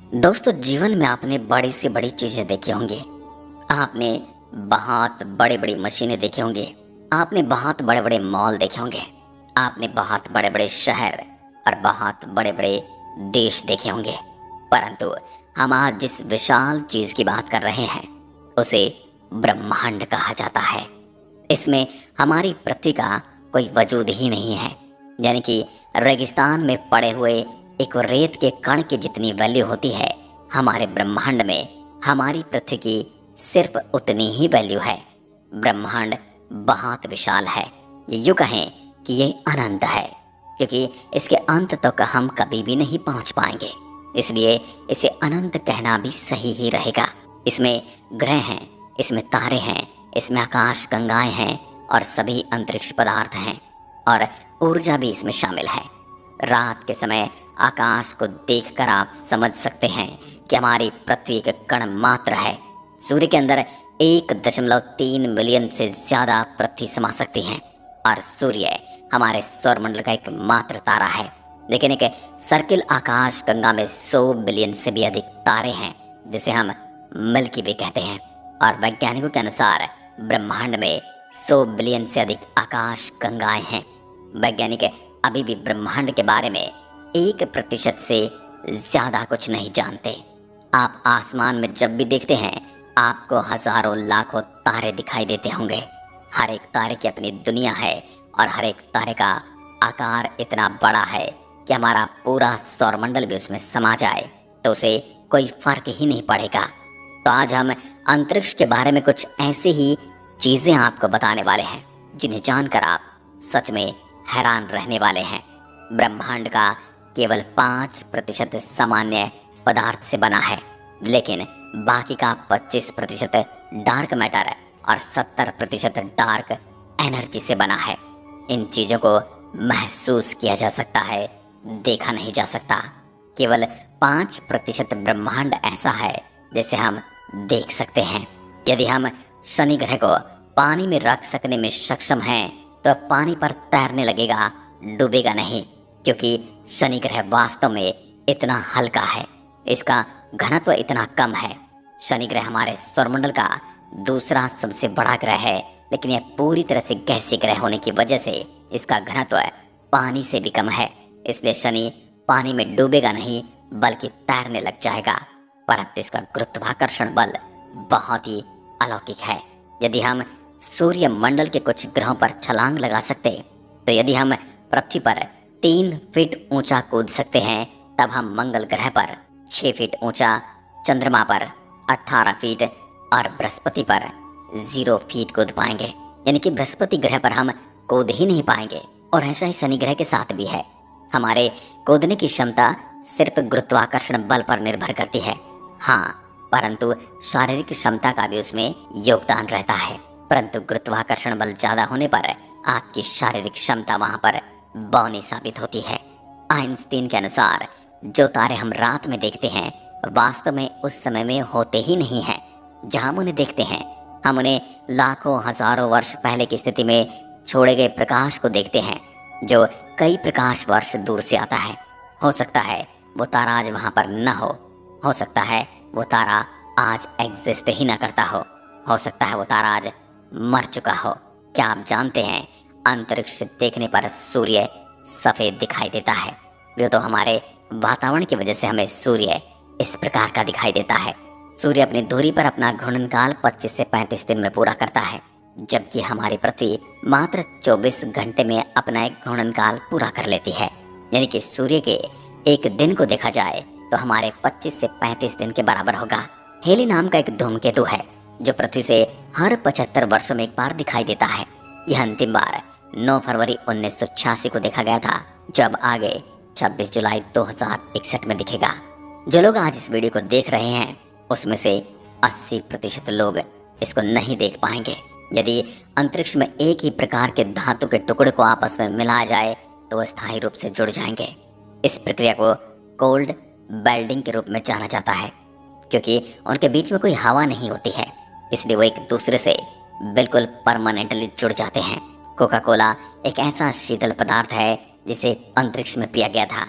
दोस्तों, जीवन में आपने बड़ी से बड़ी चीजें देखी होंगी। आपने बहुत बड़े बड़ी मशीनें देखी होंगी। आपने बहुत बड़े बड़े मॉल देखे होंगे। आपने बहुत बड़े बड़े शहर और बहुत बड़े बड़े देश देखे होंगे। परंतु हम आज जिस विशाल चीज की बात कर रहे हैं उसे ब्रह्मांड कहा जाता है। इसमें हमारी पृथ्वी का कोई वजूद ही नहीं है। यानी कि रेगिस्तान में पड़े हुए एक रेत के कण की जितनी वैल्यू होती है, हमारे ब्रह्मांड में हमारी पृथ्वी की सिर्फ उतनी ही वैल्यू है। ब्रह्मांड बहुत विशाल है। ये यूँ कहें कि ये अनंत है, क्योंकि इसके अंत तक हम कभी भी नहीं पहुंच पाएंगे। इसलिए इसे अनंत कहना भी सही ही रहेगा। इसमें ग्रह हैं, इसमें तारे हैं, इसमें आकाश गंगाएं हैं और सभी अंतरिक्ष पदार्थ हैं, और ऊर्जा भी इसमें शामिल है। रात के समय आकाश को देखकर आप समझ सकते हैं कि हमारी पृथ्वी एक कण मात्र है। सूर्य के अंदर 1.3 मिलियन से ज़्यादा पृथ्वी समा सकती हैं, और सूर्य हमारे सौरमंडल का एक मात्र तारा है। लेकिन एक सर्किल आकाश गंगा में 100 बिलियन से भी अधिक तारे हैं, जिसे हम मिल्की वे कहते हैं। और वैज्ञानिकों के अनुसार ब्रह्मांड में 100 बिलियन से अधिक आकाश गंगाएं हैं। वैज्ञानिक अभी भी ब्रह्मांड के बारे में 1% से ज़्यादा कुछ नहीं जानते। आप आसमान में जब भी देखते हैं, आपको हजारों लाखों तारे दिखाई देते होंगे। हर एक तारे की अपनी दुनिया है, और हर एक तारे का आकार इतना बड़ा है कि हमारा पूरा सौरमंडल भी उसमें समा जाए तो उसे कोई फर्क ही नहीं पड़ेगा। तो आज हम अंतरिक्ष के बारे में कुछ ऐसे ही चीज़ें आपको बताने वाले हैं जिन्हें जानकर आप सच में हैरान रहने वाले हैं। ब्रह्मांड का केवल 5% सामान्य पदार्थ से बना है, लेकिन बाकी का 25% डार्क मैटर और 70% डार्क एनर्जी से बना है। इन चीज़ों को महसूस किया जा सकता है, देखा नहीं जा सकता। केवल 5% ब्रह्मांड ऐसा है जिसे हम देख सकते हैं। यदि हम शनि ग्रह को पानी में रख सकने में सक्षम हैं तो पानी पर तैरने लगेगा, डूबेगा नहीं, क्योंकि शनि ग्रह वास्तव में इतना हल्का है, इसका घनत्व इतना कम है। शनि ग्रह हमारे सौरमंडल का दूसरा सबसे बड़ा ग्रह है, लेकिन यह पूरी तरह से गैसीय ग्रह होने की वजह से इसका घनत्व पानी से भी कम है। इसलिए शनि पानी में डूबेगा नहीं, बल्कि तैरने लग जाएगा। परंतु इसका गुरुत्वाकर्षण बल बहुत ही अलौकिक है। यदि हम सूर्य मंडल के कुछ ग्रहों पर छलांग लगा सकते, तो यदि हम पृथ्वी पर 3 फीट ऊंचा कूद सकते हैं, तब हम मंगल ग्रह पर 6 फीट ऊंचा, चंद्रमा पर 18 फीट और बृहस्पति पर 0 फीट कूद पाएंगे। यानी कि बृहस्पति ग्रह पर हम कूद ही नहीं पाएंगे। और ऐसा ही शनि ग्रह के साथ भी है। हमारे कूदने की क्षमता सिर्फ गुरुत्वाकर्षण बल पर निर्भर करती है। हाँ, परंतु शारीरिक क्षमता का भी उसमें योगदान रहता है। परंतु गुरुत्वाकर्षण बल ज्यादा होने पर आपकी शारीरिक क्षमता वहां पर बौनी साबित होती है। आइंस्टीन के अनुसार जो तारे हम रात में देखते हैं, वास्तव में उस समय में होते ही नहीं हैं। जहां हम उन्हें देखते हैं, हम उन्हें लाखों हजारों वर्ष पहले की स्थिति में छोड़े गए प्रकाश को देखते हैं, जो कई प्रकाश वर्ष दूर से आता है। हो सकता है वो तारा आज वहां पर न हो सकता है वो तारा आज एग्जिस्ट ही न करता हो सकता है वो तारा आज मर चुका हो। क्या आप जानते हैं, अंतरिक्ष से देखने पर सूर्य सफ़ेद दिखाई देता है। वो तो हमारे वातावरण की वजह से हमें सूर्य इस प्रकार का दिखाई देता है। सूर्य अपनी दूरी पर अपना घूर्णनकाल 25 से 35 दिन में पूरा करता है, जबकि हमारी पृथ्वी मात्र 24 घंटे में अपना एक घूर्णनकाल पूरा कर लेती है। यानी कि सूर्य के एक दिन को देखा जाए तो हमारे 25 से 35 दिन के बराबर होगा। हेली नाम का एक धूमकेतु है जो पृथ्वी से हर 75 वर्षों में एक बार दिखाई देता है। यह अंतिम बार 9 फरवरी 1986 को देखा गया था, जब आगे 26 जुलाई 2061 में दिखेगा। जो लोग आज इस वीडियो को देख रहे हैं, उसमें से 80% लोग इसको नहीं देख पाएंगे। यदि अंतरिक्ष में एक ही प्रकार के धातु के टुकड़े को आपस में मिलाया जाए तो वो स्थायी रूप से जुड़ जाएंगे। इस प्रक्रिया को कोल्ड वेल्डिंग के रूप में जाना जाता है, क्योंकि उनके बीच में कोई हवा नहीं होती है, इसलिए वो एक दूसरे से बिल्कुल परमानेंटली जुड़ जाते हैं। कोका कोला एक ऐसा शीतल पदार्थ है जिसे अंतरिक्ष में पिया गया था,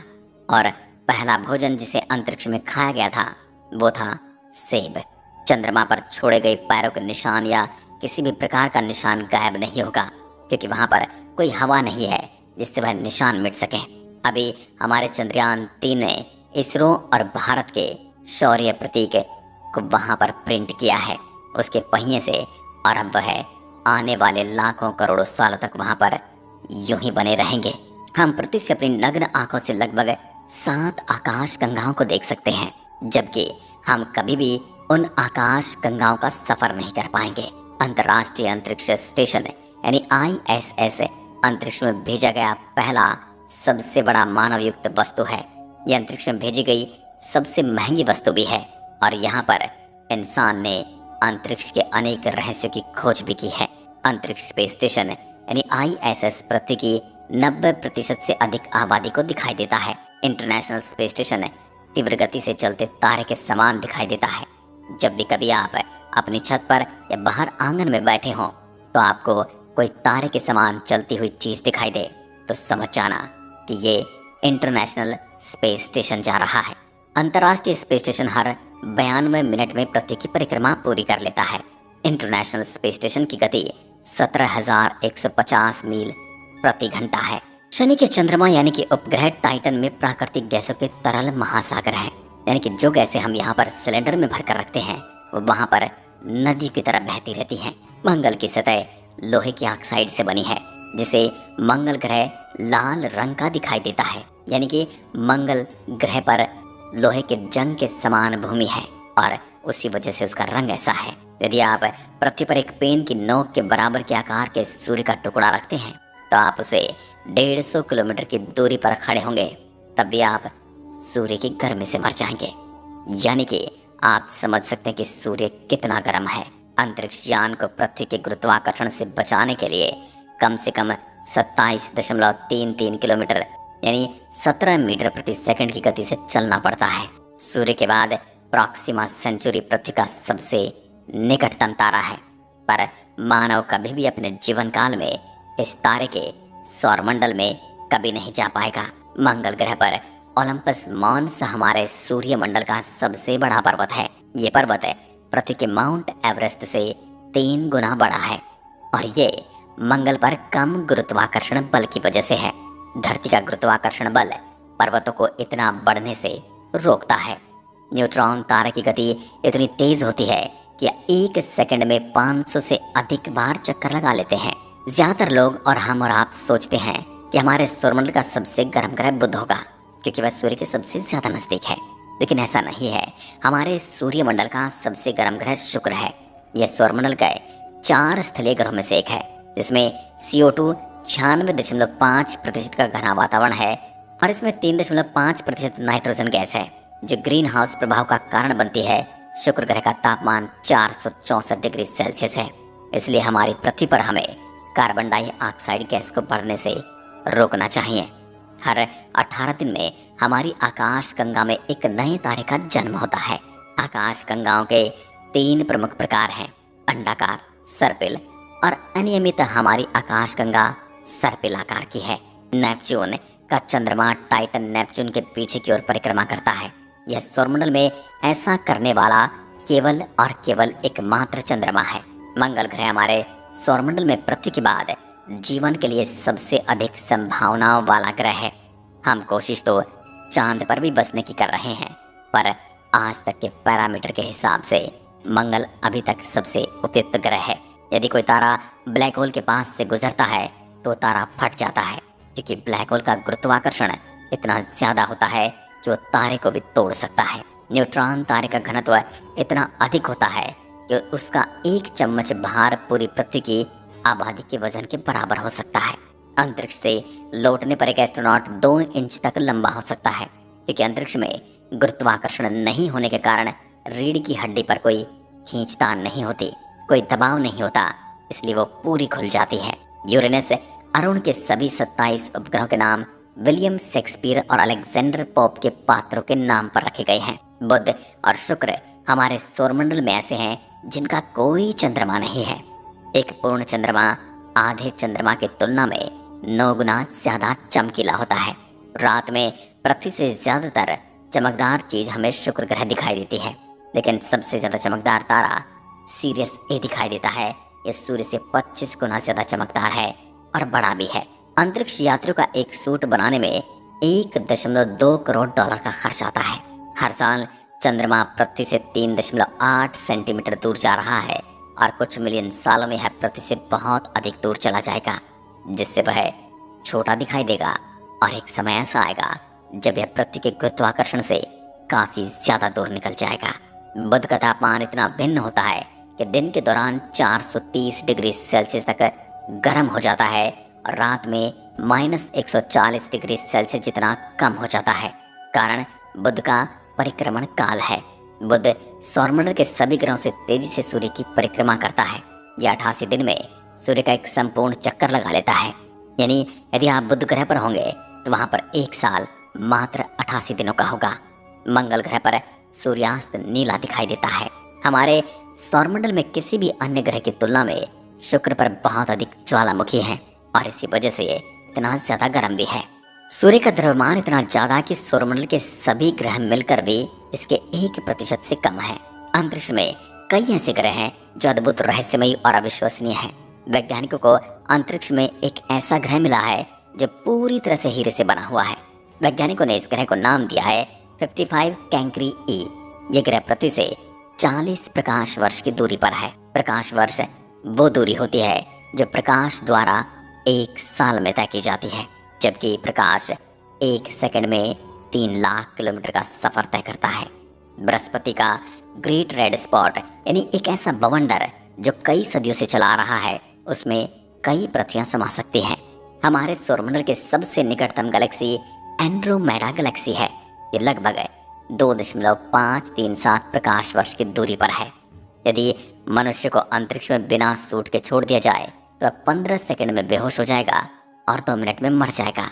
और पहला भोजन जिसे अंतरिक्ष में खाया गया था वो था सेब। चंद्रमा पर छोड़े गए पैरों के निशान या किसी भी प्रकार का निशान गायब नहीं होगा, क्योंकि वहां पर कोई हवा नहीं है जिससे वह निशान मिट सके। अभी हमारे चंद्रयान 3 ने इसरो और भारत के शौर्य प्रतीक को वहां पर प्रिंट किया है उसके पहिए से, और अब वह आने वाले लाखों करोड़ों सालों तक वहां पर यूं ही बने रहेंगे। हम पृथ्वी से अपनी नग्न आंखों से लगभग 7 आकाश गंगाओं को देख सकते हैं, जबकि हम कभी भी उन आकाश गंगाओं का सफर नहीं कर पाएंगे। अंतर्राष्ट्रीय अंतरिक्ष स्टेशन यानी ISS अंतरिक्ष में भेजा गया पहला सबसे बड़ा मानव युक्त वस्तु है। यह अंतरिक्ष में भेजी गई सबसे महंगी वस्तु भी है, और यहाँ पर इंसान ने अंतरिक्ष के अनेक रहस्यों की खोज भी की है। अंतरिक्ष स्पेस स्टेशन यानी ISS पृथ्वी की 90% से अधिक आबादी को दिखाई देता है। इंटरनेशनल स्पेस स्टेशन तीव्र गति से चलते तारे के समान दिखाई देता है। जब भी कभी आप अपनी छत पर या बाहर आंगन में बैठे हों तो आपको कोई तारे के समान चलती हुई चीज दिखाई दे तो समझ जाना कि ये इंटरनेशनल स्पेस स्टेशन जा रहा है। अंतर्राष्ट्रीय स्पेस स्टेशन हर 92 मिनट में पृथ्वी की परिक्रमा पूरी कर लेता है। इंटरनेशनल स्पेस स्टेशन की गति 17,150 मील प्रति घंटा है। शनि के चंद्रमा यानी कि उपग्रह टाइटन में प्राकृतिक गैसों के तरल महासागर है, यानी कि जो गैसें हम यहाँ पर सिलेंडर में भरकर रखते हैं वो वहाँ पर नदी की तरह बहती रहती हैं। मंगल की सतह लोहे की ऑक्साइड से बनी है, जिसे मंगल ग्रह लाल रंग का दिखाई देता है, यानी कि मंगल ग्रह पर लोहे के जंग के समान भूमि है और उसी वजह से उसका रंग ऐसा है। यदि आप पृथ्वी पर एक पेन की नोक के बराबर के आकार के सूर्य का टुकड़ा रखते हैं तो आप उसे 150 किलोमीटर की दूरी पर खड़े होंगे, तब भी आप सूर्य की गर्मी से मर जाएंगे। यानी कि आप समझ सकते हैं कि सूर्य कितना गर्म है। अंतरिक्ष यान को पृथ्वी के गुरुत्वाकर्षण से बचाने के लिए कम से कम 27.33 किलोमीटर यानी 17 मीटर प्रति सेकंड की गति से चलना पड़ता है। सूर्य के बाद प्रॉक्सिमा सेंचुरी पृथ्वी का सबसे निकटतम तारा है, पर मानव कभी भी अपने जीवन काल में इस तारे के सौरमंडल में कभी नहीं जा पाएगा। मंगल ग्रह पर ओलंपस मॉन्स हमारे सूर्य मंडल का सबसे बड़ा पर्वत है। ये पर्वत पृथ्वी के माउंट एवरेस्ट से 3 गुना बड़ा है और ये मंगल पर कम गुरुत्वाकर्षण बल की वजह से है। धरती का गुरुत्वाकर्षण बल पर्वतों को इतना बढ़ने से रोकता है। न्यूट्रॉन तारे की गति इतनी तेज होती है कि 1 सेकंड में 500 से अधिक बार चक्कर लगा लेते हैं। ज्यादातर लोग और हम और आप सोचते हैं कि हमारे सौरमंडल का सबसे गर्म ग्रह बुध होगा, क्योंकि वह सूर्य के सबसे ज्यादा नजदीक है, लेकिन ऐसा नहीं है। हमारे सूर्यमंडल का सबसे गर्म ग्रह शुक्र है। यह सौरमंडल के 4 स्थलीय ग्रहों में से एक है, जिसमें CO2 96.5% का घना वातावरण है और इसमें 3.5% नाइट्रोजन गैस है, जो ग्रीन हाउस प्रभाव का कारण बनती है। शुक्र ग्रह का तापमान 464 डिग्री सेल्सियस है, इसलिए हमारी पृथ्वी पर हमें कार्बन डाइऑक्साइड गैस को बढ़ने से रोकना चाहिए। हर 18 दिन में हमारी आकाश गंगा में एक नए तारे का जन्म होता है। आकाश गंगाओं के 3 प्रमुख प्रकार हैं, अंडाकार, सर्पिल और अनियमित। हमारी आकाश गंगा सर्पिल आकार की है। नेपच्यून का चंद्रमा टाइटन नेपच्यून के पीछे की ओर परिक्रमा करता है। यह सौरमंडल में ऐसा करने वाला केवल और केवल एकमात्र चंद्रमा है। मंगल ग्रह हमारे सौरमंडल में पृथ्वी के बाद जीवन के लिए सबसे अधिक संभावनाओं वाला ग्रह है। हम कोशिश तो चांद पर भी बसने की कर रहे हैं, पर आज तक के पैरामीटर के हिसाब से मंगल अभी तक सबसे उपयुक्त ग्रह है। यदि कोई तारा ब्लैक होल के पास से गुजरता है तो तारा फट जाता है, क्योंकि ब्लैक होल का गुरुत्वाकर्षण इतना ज्यादा होता है कि वो तारे को भी तोड़ सकता है। न्यूट्रॉन तारे का घनत्व इतना अधिक होता है कि उसका 1 चम्मच भार पूरी पृथ्वी की आबादी के वजन के बराबर हो सकता है। अंतरिक्ष से लौटने पर एक एस्ट्रोनॉट 2 इंच तक लंबा हो सकता है, क्योंकि अंतरिक्ष में गुरुत्वाकर्षण नहीं होने के कारण रीढ़ की हड्डी पर कोई खींचतान नहीं होती, कोई दबाव नहीं होता, इसलिए वो पूरी खुल जाती है। यूरेनस अरुण के सभी 27 उपग्रहों के नाम विलियम शेक्सपियर और अलेक्जेंडर पोप के पात्रों के नाम पर रखे गए हैं। बुध और शुक्र हमारे सौरमंडल में ऐसे हैं जिनका कोई चंद्रमा नहीं है। एक पूर्ण चंद्रमा आधे चंद्रमा की तुलना में 9 गुना ज्यादा चमकीला होता है। रात में पृथ्वी से ज्यादातर चमकदार चीज हमें शुक्र ग्रह दिखाई देती है, लेकिन सबसे ज्यादा चमकदार तारा सीरियस ए दिखाई देता है। ये सूर्य से 25 गुना ज्यादा चमकदार है और बड़ा भी है। अंतरिक्ष यात्रियों का एक सूट बनाने में 1.2 करोड़ डॉलर का खर्च आता है। हर साल चंद्रमा पृथ्वी से 3.8 सेंटीमीटर दूर जा रहा है और कुछ मिलियन सालों में यह पृथ्वी से बहुत अधिक दूर चला जाएगा, जिससे वह छोटा दिखाई देगा। और एक समय ऐसा आएगा जब यह पृथ्वी के गुरुत्वाकर्षण से काफी ज्यादा दूर निकल जाएगा। बुध का तापमान इतना भिन्न होता है कि दिन के दौरान 430 डिग्री सेल्सियस तक गर्म हो जाता है और रात में -140 डिग्री सेल्सियस जितना कम हो जाता है। कारण बुध का परिक्रमण काल है। बुध सौरमंडल के सभी ग्रहों से तेजी से सूर्य की परिक्रमा करता है। यह 88 दिन में सूर्य का एक संपूर्ण चक्कर लगा लेता है। यानी यदि आप बुध ग्रह पर होंगे तो वहां पर एक साल मात्र 88 दिनों का होगा। मंगल ग्रह पर सूर्यास्त नीला दिखाई देता है। हमारे सौरमंडल में किसी भी अन्य ग्रह की तुलना में शुक्र पर बहुत अधिक ज्वालामुखी है और इसी वजह से ये इतना ज्यादा गर्म भी है। सूर्य का द्रव्यमान इतना ज्यादा कि सौरमंडल के सभी ग्रह मिलकर भी इसके 1% से कम है। अंतरिक्ष में कई ऐसे ग्रह हैं जो अद्भुत, रहस्यमयी और अविश्वसनीय हैं। वैज्ञानिकों को अंतरिक्ष में एक ऐसा ग्रह मिला है जो पूरी तरह से हीरे से बना हुआ है। वैज्ञानिकों ने इस ग्रह को नाम दिया है 55 कैंक्री ई। ये ग्रह पृथ्वी से 40 प्रकाश वर्ष की दूरी पर है। प्रकाश वर्ष वो दूरी होती है जो प्रकाश द्वारा एक साल में तय की जाती है, जबकि प्रकाश एक सेकंड में 3 लाख किलोमीटर का सफर तय करता है। बृहस्पति का ग्रेट रेड स्पॉट यानी एक ऐसा बवंडर जो कई सदियों से चला रहा है, उसमें कई पृथ्वियां समा सकती हैं। हमारे सौरमंडल के सबसे निकटतम गैलेक्सी एंड्रोमेडा गैलेक्सी है। ये लगभग 2.537 प्रकाश वर्ष की दूरी पर है। यदि मनुष्य को अंतरिक्ष में बिना सूट के छोड़ दिया जाए तो वह 15 सेकंड में बेहोश हो जाएगा और 2 मिनट में मर जाएगा।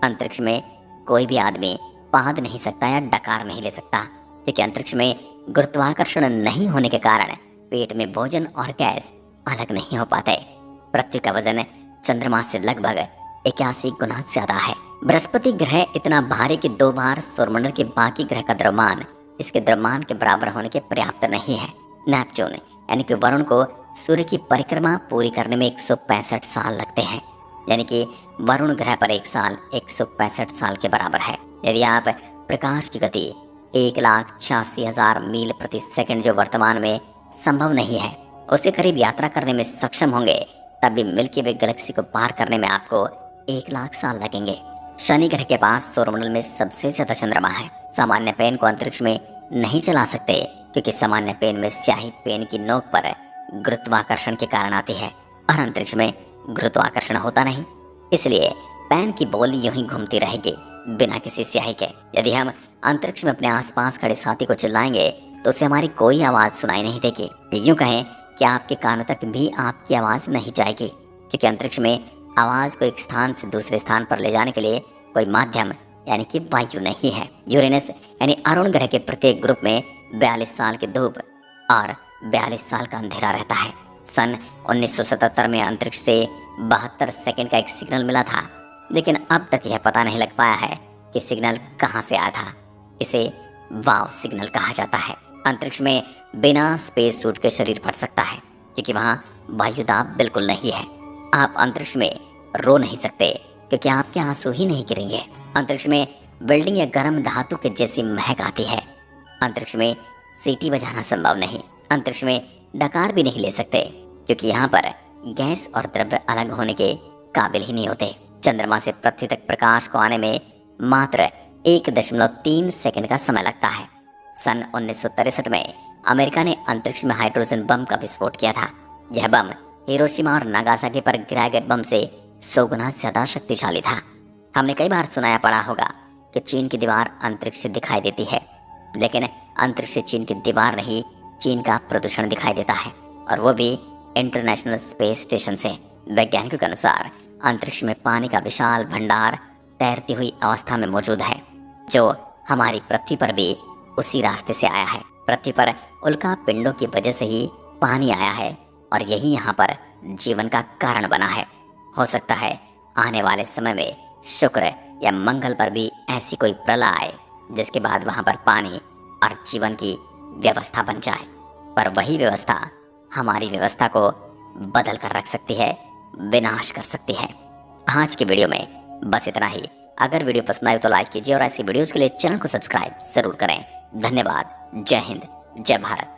अंतरिक्ष में कोई भी आदमी पाद नहीं सकता या डकार नहीं ले सकता, क्योंकि अंतरिक्ष में गुरुत्वाकर्षण नहीं होने के कारण पेट में भोजन और गैस अलग नहीं हो पाते। पृथ्वी का वजन चंद्रमा से लगभग 81 गुना ज्यादा है। बृहस्पति ग्रह इतना भारी कि 2 बार सौरमंडल के बाकी ग्रह का द्रव्यमान इसके द्रव्यमान के बराबर होने के पर्याप्त नहीं है। नेपच्यून यानी कि वरुण को सूर्य की परिक्रमा पूरी करने में 165 साल लगते हैं। यानी कि वरुण ग्रह पर एक साल 165 साल के बराबर है। यदि आप प्रकाश की गति 1,86,000 मील प्रति सेकंड, जो वर्तमान में संभव नहीं है, उसके करीब यात्रा करने में सक्षम होंगे, तब भी मिल्की वे गैलेक्सी को पार करने में आपको 1 लाख साल लगेंगे। शनि ग्रह के पास सौरमंडल में सबसे ज्यादा चंद्रमा है। सामान्य पेन को अंतरिक्ष में नहीं चला सकते, क्योंकि सामान्य पेन में स्याही पेन की नोक पर गुरुत्वाकर्षण के कारण आती है और अंतरिक्ष में गुरुत्वाकर्षण होता नहीं, इसलिए पेन की बॉल यूं ही घूमती रहेगी बिना किसी स्याही के। यदि हम अंतरिक्ष में अपने आसपास खड़े साथी को चिल्लाएंगे तो उसे हमारी कोई आवाज सुनाई नहीं देगी। यूं कहें कि आपके कानों तक भी आपकी आवाज नहीं जाएगी, क्योंकि अंतरिक्ष में आवाज को एक स्थान से दूसरे स्थान पर ले जाने के लिए कोई माध्यम यानी कि वायु नहीं है। यूरेनस यानी अरुण ग्रह के प्रत्येक ग्रुप में 42 साल की धूप और 42 साल का अंधेरा रहता है। सन 1977 में अंतरिक्ष से 72 सेकंड का एक सिग्नल मिला था, लेकिन अब तक यह पता नहीं लग पाया है कि सिग्नल कहां से आया था। इसे वाव सिग्नल कहा जाता है। अंतरिक्ष में बिना स्पेस सूट के शरीर फट सकता है, क्योंकि वहां वायु दाब बिल्कुल नहीं है। आप अंतरिक्ष में रो नहीं सकते, क्योंकि आपके आंसू ही नहीं गिरेंगे। अंतरिक्ष में वेल्डिंग या गर्म धातु के जैसी महक आती है। अंतरिक्ष में सीटी बजाना संभव नहीं। अंतरिक्ष में डकार भी नहीं ले सकते, क्योंकि यहाँ पर गैस और द्रव्य अलग होने के काबिल ही नहीं होते। चंद्रमा से पृथ्वी तक प्रकाश को आने में मात्र 1.3 सेकंड का समय लगता है। सन 1963 में अमेरिका ने अंतरिक्ष में हाइड्रोजन बम का विस्फोट किया था। यह बम हिरोशिमा और नागासाकी पर गिराए गए बम से 100 गुना ज्यादा शक्तिशाली था। हमने कई बार सुनाया पड़ा होगा कि चीन की दीवार अंतरिक्ष से दिखाई देती है, लेकिन अंतरिक्ष से चीन की दीवार नहीं, चीन का प्रदूषण दिखाई देता है, और वो भी इंटरनेशनल स्पेस स्टेशन से। वैज्ञानिकों के अनुसार अंतरिक्ष में पानी का विशाल भंडार तैरती हुई अवस्था में मौजूद है, जो हमारी पृथ्वी पर भी उसी रास्ते से आया है। पृथ्वी पर उल्का पिंडों की वजह से ही पानी आया है और यही यहाँ पर जीवन का कारण बना है। हो सकता है आने वाले समय में शुक्र या मंगल पर भी ऐसी कोई प्रलय आए जिसके बाद वहाँ पर पानी और जीवन की व्यवस्था बन जाए, पर वही व्यवस्था हमारी व्यवस्था को बदल कर रख सकती है, विनाश कर सकती है। आज की वीडियो में बस इतना ही। अगर वीडियो पसंद आए तो लाइक कीजिए और ऐसी वीडियोस के लिए चैनल को सब्सक्राइब जरूर करें। धन्यवाद। जय हिंद, जय भारत।